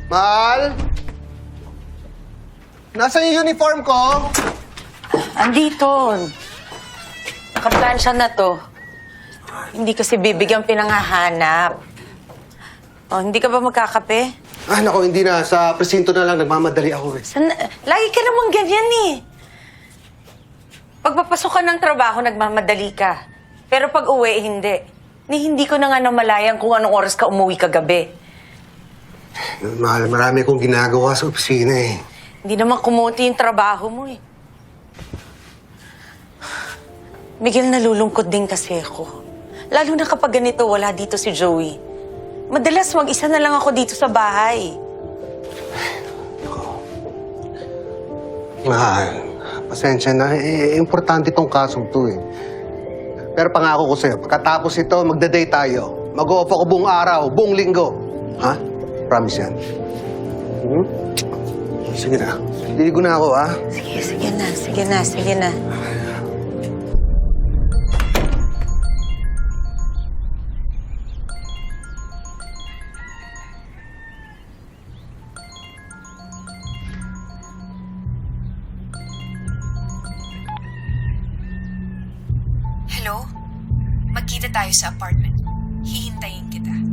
Mahal? Nasaan yung uniform ko? Andito. Nakaplansya na to. Hindi kasi bibigyan pinangahanap. Oh, hindi ka ba magkakape? Ah, naku, hindi na. Sa presinto na lang. Nagmamadali ako eh. Lagi ka naman ganyan eh. Pagpapasok ka ng trabaho, nagmamadali ka. Pero pag uwi, hindi. Hindi ko na nga namalayan kung anong oras ka umuwi kagabi. Mahal, marami akong ginagawa sa opisina eh. Hindi naman kumuti yung trabaho mo eh. Miguel, nalulungkot din kasi ako. Lalo na kapag ganito, wala dito si Joey. Madalas mag-isa na lang ako dito sa bahay. Mahal, pasensya na. Importante tong kasong to eh. Pero pangako ko sa'yo, pagkatapos ito, magda-date tayo. Mag-off ako buong araw, buong linggo. Ha? Promise yan. Hmm? Sige na. Liligo na ako, ha? Sige na. Hello? Magkita tayo sa apartment. Hihintayin kita.